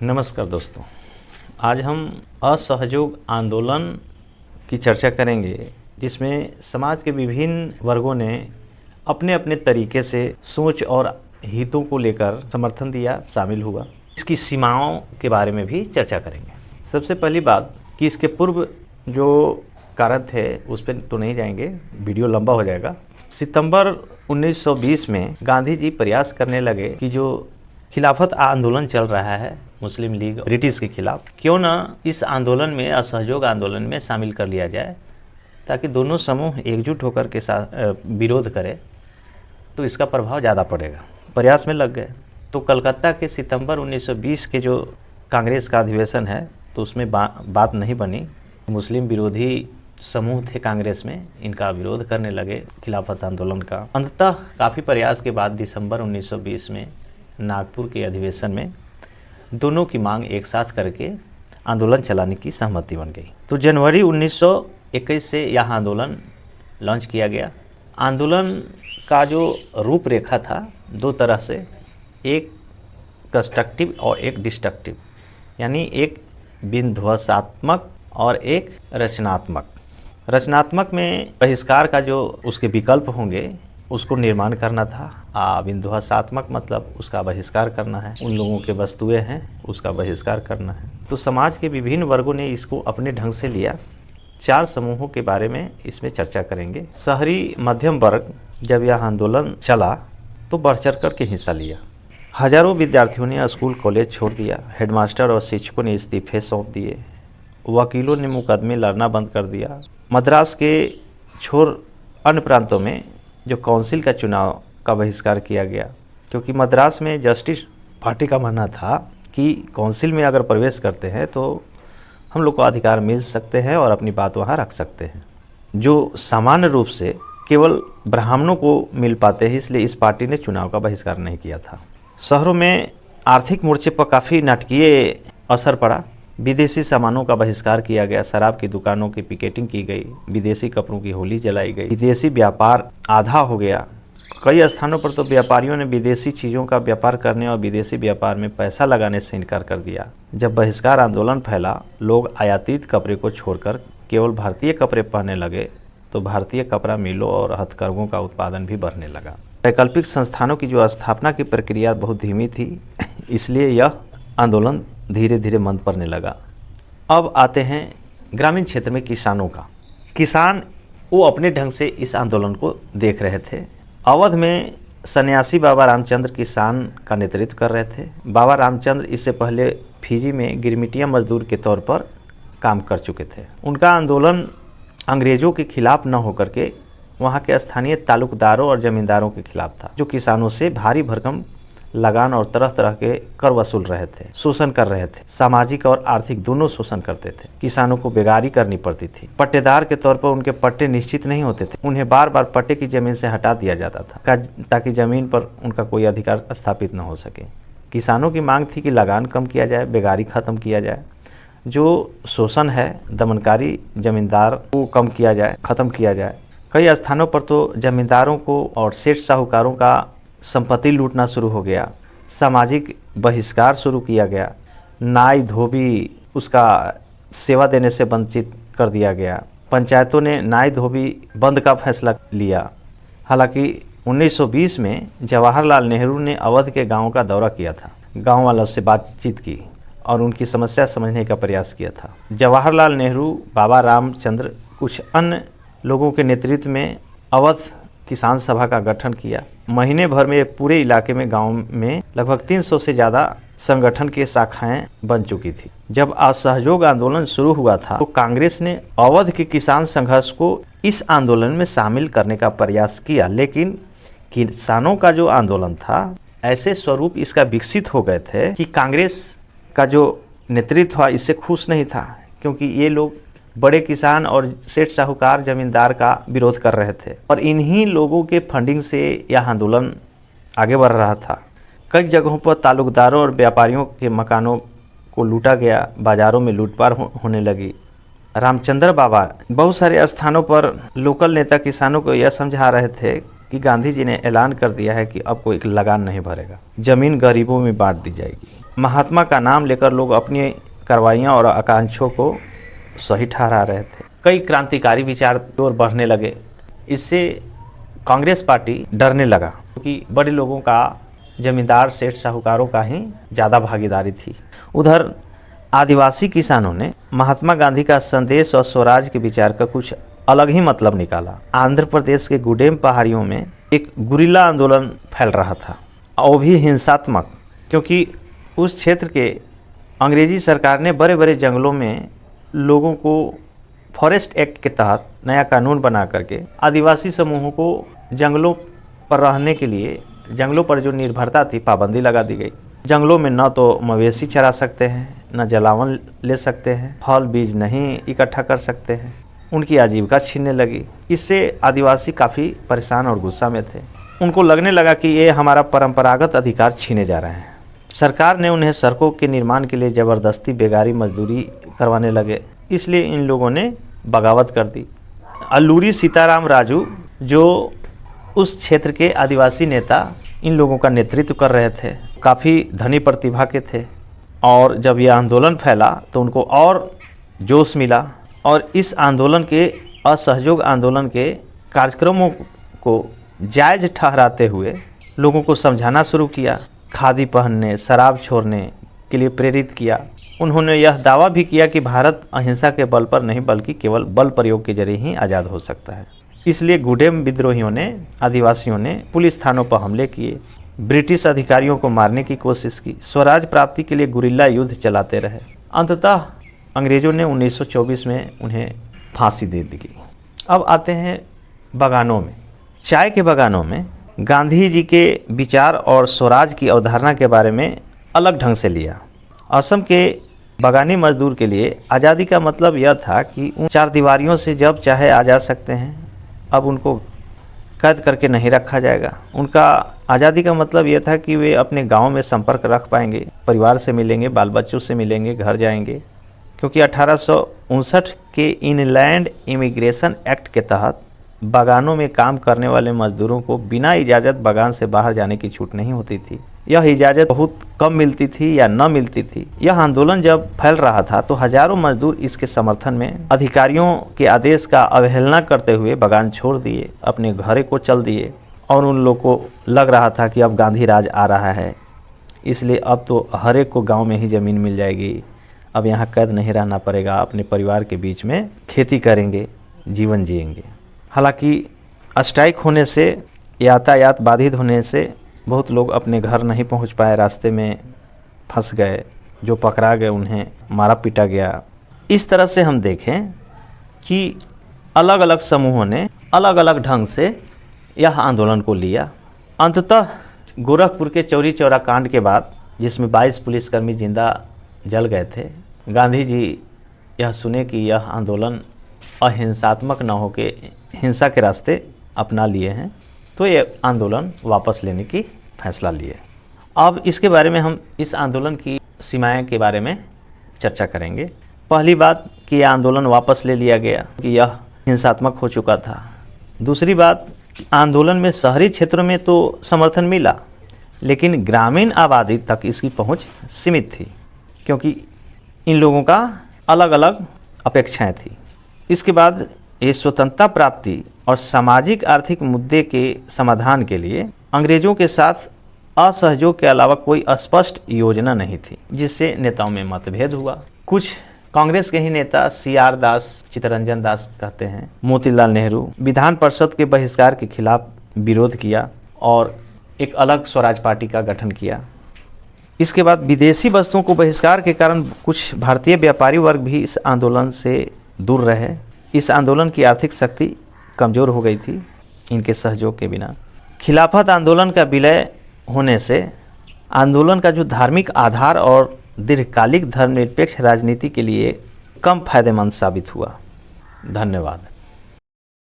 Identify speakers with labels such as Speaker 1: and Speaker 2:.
Speaker 1: नमस्कार दोस्तों, आज हम असहयोग आंदोलन की चर्चा करेंगे, जिसमें समाज के विभिन्न वर्गों ने अपने अपने तरीके से सोच और हितों को लेकर समर्थन दिया, शामिल हुआ। इसकी सीमाओं के बारे में भी चर्चा करेंगे। सबसे पहली बात कि इसके पूर्व जो कारण थे उस पर तो नहीं जाएंगे, वीडियो लंबा हो जाएगा। सितंबर 1920 में गांधी जी प्रयास करने लगे कि जो खिलाफत आंदोलन चल रहा है मुस्लिम लीग ब्रिटिश के खिलाफ, क्यों ना इस आंदोलन में, असहयोग आंदोलन में शामिल कर लिया जाए, ताकि दोनों समूह एकजुट होकर के साथ विरोध करें तो इसका प्रभाव ज़्यादा पड़ेगा। प्रयास में लग गए। तो कलकत्ता के सितंबर 1920 के जो कांग्रेस का अधिवेशन है तो उसमें बात नहीं बनी। मुस्लिम विरोधी समूह थे कांग्रेस में, इनका विरोध करने लगे खिलाफत आंदोलन का। अंततः काफ़ी प्रयास के बाद दिसंबर 1920 में नागपुर के अधिवेशन में दोनों की मांग एक साथ करके आंदोलन चलाने की सहमति बन गई। तो जनवरी 1921 से यह आंदोलन लॉन्च किया गया। आंदोलन का जो रूपरेखा था दो तरह से, एक कंस्ट्रक्टिव और एक डिस्ट्रक्टिव, यानी एक विध्वंसात्मक और एक रचनात्मक। रचनात्मक में बहिष्कार का जो उसके विकल्प होंगे उसको निर्माण करना था। विध्वंसात्मक मतलब उसका बहिष्कार करना है, उन लोगों के वस्तुएं हैं उसका बहिष्कार करना है। तो समाज के विभिन्न वर्गों ने इसको अपने ढंग से लिया। 4 समूहों के बारे में इसमें चर्चा करेंगे। शहरी मध्यम वर्ग जब यह आंदोलन चला तो बढ़ चढ़ कर के हिस्सा लिया। हजारों विद्यार्थियों ने स्कूल कॉलेज छोड़ दिया। हेडमास्टर और शिक्षकों ने इस्तीफे सौंप दिए। वकीलों ने मुकदमे लड़ना बंद कर दिया। मद्रास के छोर अन्य प्रांतों में जो काउंसिल का चुनाव का बहिष्कार किया गया, क्योंकि मद्रास में जस्टिस पार्टी का मानना था कि काउंसिल में अगर प्रवेश करते हैं तो हम लोग को अधिकार मिल सकते हैं और अपनी बात वहाँ रख सकते हैं, जो सामान्य रूप से केवल ब्राह्मणों को मिल पाते हैं। इसलिए इस पार्टी ने चुनाव का बहिष्कार नहीं किया था। शहरों में आर्थिक मोर्चे पर काफ़ी नाटकीय असर पड़ा। विदेशी सामानों का बहिष्कार किया गया। शराब की दुकानों की पिकेटिंग की गई। विदेशी कपड़ों की होली जलाई गई। विदेशी व्यापार आधा हो गया। कई स्थानों पर तो व्यापारियों ने विदेशी चीज़ों का व्यापार करने और विदेशी व्यापार में पैसा लगाने से इनकार कर दिया। जब बहिष्कार आंदोलन फैला, लोग आयातित कपड़े को छोड़कर केवल भारतीय कपड़े पहनने लगे, तो भारतीय कपड़ा मिलों और हथकरघों का उत्पादन भी बढ़ने लगा। वैकल्पिक संस्थानों की जो स्थापना की प्रक्रिया बहुत धीमी थी, इसलिए यह आंदोलन धीरे धीरे मंद पड़ने लगा। अब आते हैं ग्रामीण क्षेत्र में किसानों का। किसान वो अपने ढंग से इस आंदोलन को देख रहे थे। अवध में सन्यासी बाबा रामचंद्र किसान का नेतृत्व कर रहे थे। बाबा रामचंद्र इससे पहले फिजी में गिरमिटिया मजदूर के तौर पर काम कर चुके थे। उनका आंदोलन अंग्रेज़ों के खिलाफ न होकर के वहाँ के स्थानीय तालुकदारों और ज़मींदारों के खिलाफ था, जो किसानों से भारी भरकम लगान और तरह तरह के कर वसूल रहे थे, शोषण कर रहे थे। सामाजिक और आर्थिक दोनों शोषण करते थे। किसानों को बेगारी करनी पड़ती थी। पट्टेदार के तौर पर उनके पट्टे निश्चित नहीं होते थे। उन्हें बार बार पट्टे की जमीन से हटा दिया जाता था ताकि जमीन पर उनका कोई अधिकार स्थापित न हो सके। किसानों की मांग थी कि लगान कम किया जाए, बेगारी खत्म किया जाए, जो शोषण है, दमनकारी जमींदार को कम किया जाए, खत्म किया जाए। कई स्थानों पर तो जमींदारों को और सेठ साहूकारों का संपत्ति लूटना शुरू हो गया। सामाजिक बहिष्कार शुरू किया गया। नाई धोबी उसका सेवा देने से वंचित कर दिया गया। पंचायतों ने नाई धोबी बंद का फैसला लिया। हालांकि 1920 में जवाहरलाल नेहरू ने अवध के गांवों का दौरा किया था, गांव वालों से बातचीत की और उनकी समस्या समझने का प्रयास किया था। जवाहरलाल नेहरू, बाबा रामचंद्र, कुछ अन्य लोगों के नेतृत्व में अवध किसान सभा का गठन किया। महीने भर में पूरे इलाके में, गांव में लगभग 300 से ज़्यादा संगठन की शाखाएं बन चुकी थी। जब असहयोग आंदोलन शुरू हुआ था तो कांग्रेस ने अवध के किसान संघर्ष को इस आंदोलन में शामिल करने का प्रयास किया, लेकिन किसानों का जो आंदोलन था, ऐसे स्वरूप इसका विकसित हो गए थे कि कांग्रेस का जो नेतृत्व था इससे खुश नहीं था, क्योंकि ये लोग बड़े किसान और सेठ साहूकार जमींदार का विरोध कर रहे थे और इन्हीं लोगों के फंडिंग से यह आंदोलन आगे बढ़ रहा था। कई जगहों पर तालुकदारों और व्यापारियों के मकानों को लूटा गया। बाज़ारों में लूटपाट होने लगी। रामचंद्र बाबा बहुत सारे स्थानों पर लोकल नेता किसानों को यह समझा रहे थे कि गांधी जी ने ऐलान कर दिया है कि अब कोई लगान नहीं भरेगा, ज़मीन गरीबों में बांट दी जाएगी। महात्मा का नाम लेकर लोग अपनी कार्रवाइयाँ और आकांक्षों को सही ठहरा रहे थे। कई क्रांतिकारी विचार की ओर बढ़ने लगे। इससे कांग्रेस पार्टी डरने लगा क्योंकि बड़े लोगों का, जमींदार सेठ साहूकारों का ही ज़्यादा भागीदारी थी। उधर आदिवासी किसानों ने महात्मा गांधी का संदेश और स्वराज के विचार का कुछ अलग ही मतलब निकाला। आंध्र प्रदेश के गुडेम पहाड़ियों में एक गुरिल्ला आंदोलन फैल रहा था, वो भी हिंसात्मक, क्योंकि उस क्षेत्र के अंग्रेजी सरकार ने बड़े बड़े जंगलों में लोगों को फॉरेस्ट एक्ट के तहत नया कानून बना करके आदिवासी समूहों को जंगलों पर रहने के लिए, जंगलों पर जो निर्भरता थी, पाबंदी लगा दी गई। जंगलों में न तो मवेशी चरा सकते हैं, न जलावन ले सकते हैं, फल बीज नहीं इकट्ठा कर सकते हैं। उनकी आजीविका छीनने लगी। इससे आदिवासी काफ़ी परेशान और गुस्सा में थे। उनको लगने लगा कि ये हमारा परंपरागत अधिकार छीने जा रहे हैं। सरकार ने उन्हें सड़कों के निर्माण के लिए ज़बरदस्ती बेगारी मजदूरी करवाने लगे। इसलिए इन लोगों ने बगावत कर दी। अल्लूरी सीताराम राजू, जो उस क्षेत्र के आदिवासी नेता, इन लोगों का नेतृत्व कर रहे थे, काफ़ी धनी प्रतिभा के थे। और जब यह आंदोलन फैला तो उनको और जोश मिला और इस आंदोलन के, असहयोग आंदोलन के कार्यक्रमों को जायज़ ठहराते हुए लोगों को समझाना शुरू किया। खादी पहनने, शराब छोड़ने के लिए प्रेरित किया। उन्होंने यह दावा भी किया कि भारत अहिंसा के बल पर नहीं बल्कि केवल बल प्रयोग के जरिए ही आज़ाद हो सकता है। इसलिए गुडेम विद्रोहियों ने, आदिवासियों ने पुलिस थानों पर हमले किए, ब्रिटिश अधिकारियों को मारने की कोशिश की, स्वराज प्राप्ति के लिए गुरिल्ला युद्ध चलाते रहे। अंततः अंग्रेज़ों ने 1924 में उन्हें फांसी दे दी। अब आते हैं बगानों में। चाय के बगानों में गांधी जी के विचार और स्वराज की अवधारणा के बारे में अलग ढंग से लिया। असम के बगानी मजदूर के लिए आज़ादी का मतलब यह था कि उन चार दीवारियों से जब चाहे आ जा सकते हैं। अब उनको कैद करके नहीं रखा जाएगा। उनका आज़ादी का मतलब यह था कि वे अपने गांव में संपर्क रख पाएंगे, परिवार से मिलेंगे, बाल बच्चों से मिलेंगे, घर जाएंगे। क्योंकि 1859 के इनलैंड इमिग्रेशन एक्ट के तहत बागानों में काम करने वाले मजदूरों को बिना इजाज़त बागान से बाहर जाने की छूट नहीं होती थी। यह इजाज़त बहुत कम मिलती थी या न मिलती थी। यह आंदोलन जब फैल रहा था तो हजारों मजदूर इसके समर्थन में अधिकारियों के आदेश का अवहेलना करते हुए बागान छोड़ दिए, अपने घरे को चल दिए। और उन लोगों को लग रहा था कि अब गांधी राज आ रहा है, इसलिए अब तो हर एक को गाँव में ही ज़मीन मिल जाएगी, अब यहाँ कैद नहीं रहना पड़ेगा, अपने परिवार के बीच में खेती करेंगे, जीवन जिएंगे। हालांकि स्ट्राइक होने से, यातायात बाधित होने से बहुत लोग अपने घर नहीं पहुंच पाए, रास्ते में फंस गए। जो पकड़ा गए उन्हें मारा पीटा गया। इस तरह से हम देखें कि अलग अलग समूहों ने अलग अलग ढंग से यह आंदोलन को लिया। अंततः गोरखपुर के चौरी चौरा कांड के बाद, जिसमें 22 पुलिसकर्मी जिंदा जल गए थे, गांधी जी यह सुने कि यह आंदोलन अहिंसात्मक न होकर हिंसा के रास्ते अपना लिए हैं, तो ये आंदोलन वापस लेने की फैसला लिए। अब इसके बारे में हम इस आंदोलन की सीमाएं के बारे में चर्चा करेंगे। पहली बात कि यह आंदोलन वापस ले लिया गया कि यह हिंसात्मक हो चुका था। दूसरी बात, आंदोलन में शहरी क्षेत्रों में तो समर्थन मिला, लेकिन ग्रामीण आबादी तक इसकी पहुंच सीमित थी, क्योंकि इन लोगों का अलग अलग अपेक्षाएं थी। इसके बाद ये स्वतंत्रता प्राप्ति और सामाजिक आर्थिक मुद्दे के समाधान के लिए अंग्रेजों के साथ असहयोग के अलावा कोई स्पष्ट योजना नहीं थी, जिससे नेताओं में मतभेद हुआ। कुछ कांग्रेस के ही नेता CR दास, चित्तरंजन दास कहते हैं, मोतीलाल नेहरू विधान परिषद के बहिष्कार के खिलाफ विरोध किया और एक अलग स्वराज पार्टी का गठन किया। इसके बाद विदेशी वस्तुओं को बहिष्कार के कारण कुछ भारतीय व्यापारी वर्ग भी इस आंदोलन से दूर रहे। इस आंदोलन की आर्थिक शक्ति कमज़ोर हो गई थी इनके सहयोग के बिना। खिलाफत आंदोलन का विलय होने से आंदोलन का जो धार्मिक आधार और दीर्घकालिक धर्मनिरपेक्ष राजनीति के लिए कम फायदेमंद साबित हुआ। धन्यवाद।